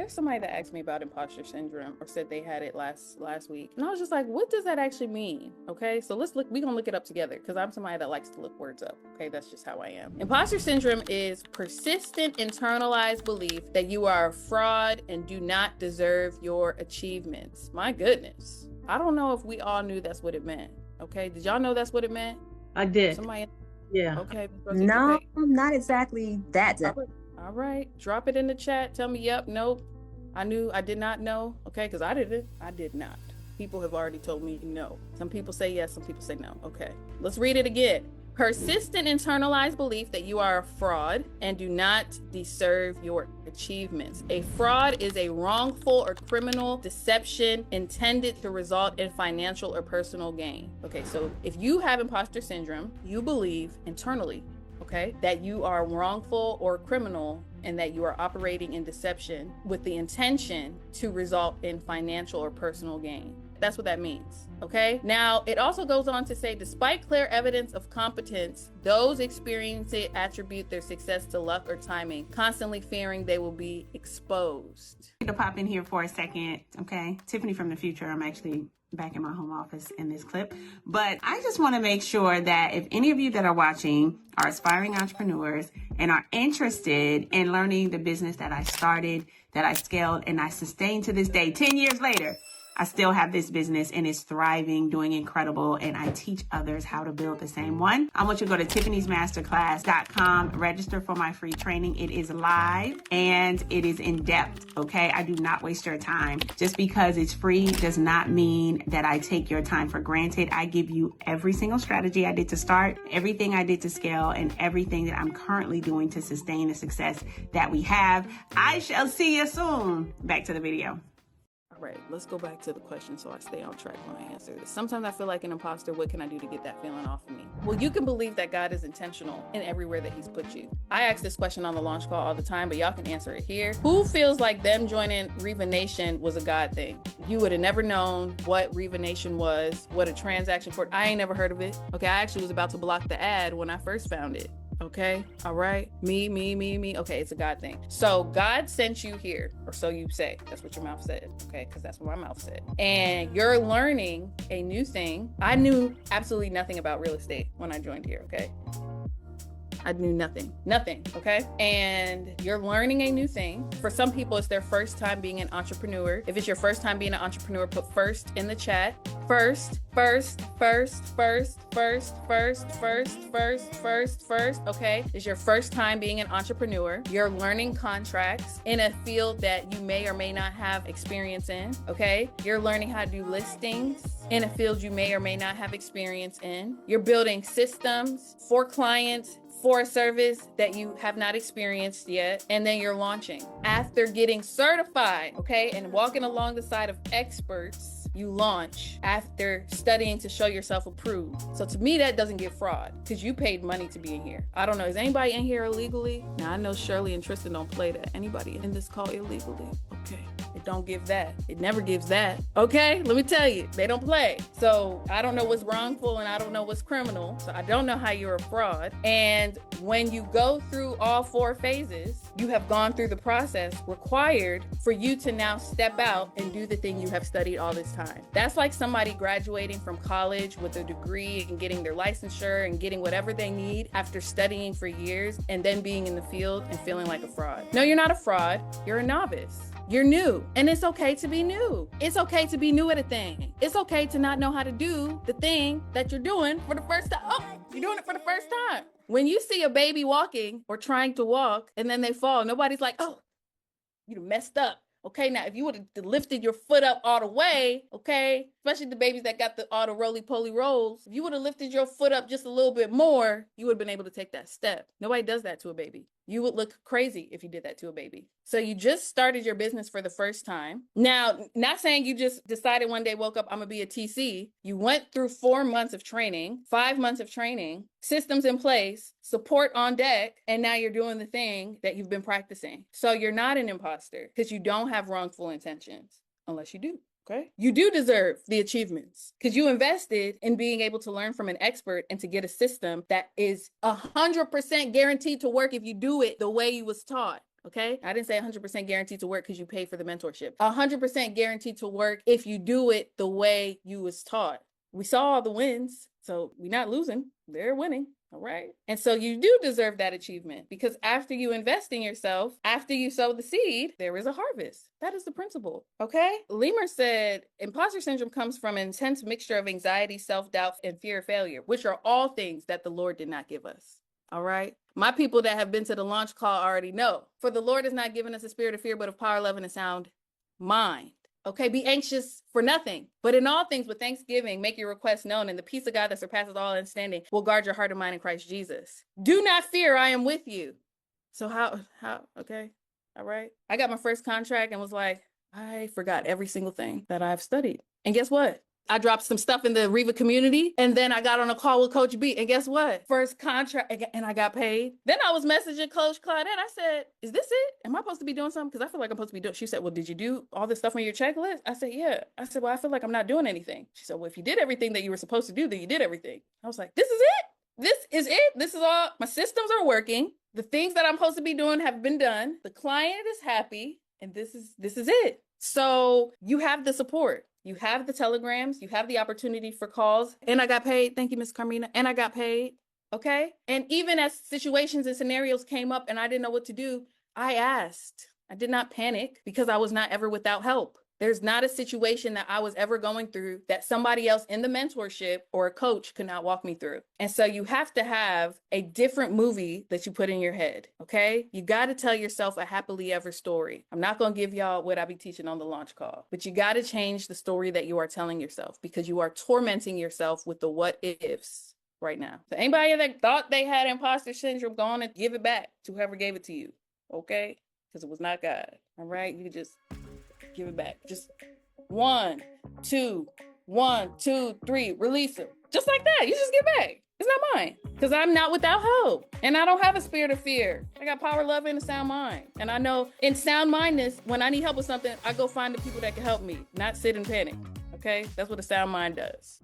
There's somebody that asked me about imposter syndrome or said they had it last week. And I was just like, what does that actually mean? Okay, so let's look, we're gonna look it up together because I'm somebody that likes to look words up. Okay, that's just how I am. Imposter syndrome is persistent internalized belief that you are a fraud and do not deserve your achievements. My goodness. I don't know if we all knew that's what it meant. Okay, did y'all know that's what it meant? I did. Somebody? Yeah. Okay. No, okay. not exactly that. All right. Drop it in the chat. Tell me, yep, nope. I did not know. Okay, because I did not. People have already told me no. Some people say yes, some people say no. Okay, let's read it again. Persistent internalized belief that you are a fraud and do not deserve your achievements. A fraud is a wrongful or criminal deception intended to result in financial or personal gain. Okay, so if you have imposter syndrome, you believe internally, okay, that you are wrongful or criminal and that you are operating in deception with the intention to result in financial or personal gain. That's what that means, okay? Now, it also goes on to say, despite clear evidence of competence, those experiencing it attribute their success to luck or timing, constantly fearing they will be exposed. To pop in here for a second, okay? Tiffany from the future. I'm actually back in my home office in this clip, but I just want to make sure that if any of you that are watching are aspiring entrepreneurs and are interested in learning the business that I started, that I scaled, and I sustained to this day, 10 years later, I still have this business and it's thriving, doing incredible, and I teach others how to build the same one. I want you to go to tiffany'smasterclass.com, register for my free training. It is live and it is in depth, okay? I do not waste your time. Just because it's free does not mean that I take your time for granted. I give you every single strategy I did to start, everything I did to scale, and everything that I'm currently doing to sustain the success that we have. I shall see you soon. Back to the video. Right, let's go back to the question so I stay on track when I answer this. Sometimes I feel like an imposter. What can I do to get that feeling off of me? Well, you can believe that God is intentional in everywhere that he's put you. I ask this question on the launch call all the time, but y'all can answer it here. Who feels like them joining Riva Nation was a God thing? You would have never known what Riva Nation was, what a transaction for. I ain't never heard of it. Okay, I actually was about to block the ad when I first found it. Okay, all right, me. Okay, it's a God thing. So God sent you here, or so you say. That's what your mouth said, okay, because that's what my mouth said. And you're learning a new thing. I knew absolutely nothing about real estate when I joined here, okay? I knew nothing, okay? And you're learning a new thing. For some people, it's their first time being an entrepreneur. If it's your first time being an entrepreneur, put first in the chat. First, okay? It's your first time being an entrepreneur. You're learning contracts in a field that you may or may not have experience in, okay? You're learning how to do listings in a field you may or may not have experience in. You're building systems for clients, for a service that you have not experienced yet, and then you're launching. After getting certified, okay, and walking along the side of experts, you launch after studying to show yourself approved. So to me, that doesn't get fraud because you paid money to be in here. I don't know, is anybody in here illegally? Now I know Shirley and Tristan don't play that. Anybody in this call illegally? Okay, it don't give that. It never gives that. Okay, let me tell you, they don't play. So I don't know what's wrongful and I don't know what's criminal. So I don't know how you're a fraud. And when you go through all 4 phases, you have gone through the process required for you to now step out and do the thing you have studied all this time. That's like somebody graduating from college with a degree and getting their licensure and getting whatever they need after studying for years and then being in the field and feeling like a fraud. No, you're not a fraud. You're a novice. You're new, and it's okay to be new. It's okay to be new at a thing. It's okay to not know how to do the thing that you're doing for the first time. Oh, you're doing it for the first time. When you see a baby walking or trying to walk and then they fall, nobody's like, oh, you messed up. Okay, now if you would have lifted your foot up all the way, okay, especially the babies that got the all the roly-poly rolls, if you would have lifted your foot up just a little bit more, you would have been able to take that step. Nobody does that to a baby. You would look crazy if you did that to a baby. So you just started your business for the first time. Now, not saying you just decided one day, woke up, I'm gonna be a TC. You went through 4 months of training, 5 months of training, systems in place, support on deck, and now you're doing the thing that you've been practicing. So you're not an imposter because you don't have wrongful intentions, unless you do. Okay. You do deserve the achievements because you invested in being able to learn from an expert and to get a system that is 100% guaranteed to work if you do it the way you was taught. Okay. I didn't say 100% guaranteed to work because you pay for the mentorship. 100% guaranteed to work if you do it the way you was taught. We saw all the wins, so we're not losing. They're winning. All right. And so you do deserve that achievement because after you invest in yourself, after you sow the seed, there is a harvest. That is the principle. Okay. Lemur said imposter syndrome comes from an intense mixture of anxiety, self-doubt, and fear of failure, which are all things that the Lord did not give us. All right. My people that have been to the launch call already know. For the Lord has not given us a spirit of fear, but of power, love, and a sound mind. Okay, be anxious for nothing, but in all things with thanksgiving, make your requests known, and the peace of God that surpasses all understanding will guard your heart and mind in Christ Jesus. Do not fear, I am with you. So okay, all right. I got my first contract and was like, I forgot every single thing that I've studied. And guess what? I dropped some stuff in the Reva community, and then I got on a call with Coach B, and guess what? First contract, and I got paid. Then I was messaging Coach Claudette. I said, is this it? Am I supposed to be doing something? Because I feel like I'm supposed to be doing. She said, well, did you do all this stuff on your checklist? I said, yeah. I said, well, I feel like I'm not doing anything. She said, well, if you did everything that you were supposed to do, then you did everything. I was like, this is it? This is it? This is all? My systems are working. The things that I'm supposed to be doing have been done. The client is happy, and this is it. So you have the support. You have the telegrams, you have the opportunity for calls, and I got paid. Thank you, Miss Carmina. And I got paid. Okay. And even as situations and scenarios came up and I didn't know what to do, I asked. I did not panic because I was not ever without help. There's not a situation that I was ever going through that somebody else in the mentorship or a coach could not walk me through. And so you have to have a different movie that you put in your head, okay? You got to tell yourself a happily ever story. I'm not going to give y'all what I be teaching on the launch call, but you got to change the story that you are telling yourself because you are tormenting yourself with the what ifs right now. So anybody that thought they had imposter syndrome, go on and give it back to whoever gave it to you, okay? Because it was not God, all right? You just give it back. Just 1, 2, 1, 2, 3, release them. Just like that. You just give back. It's not mine. Because I'm not without hope. And I don't have a spirit of fear. I got power, love, and a sound mind. And I know in sound mindness, when I need help with something, I go find the people that can help me, not sit and panic. Okay? That's what a sound mind does.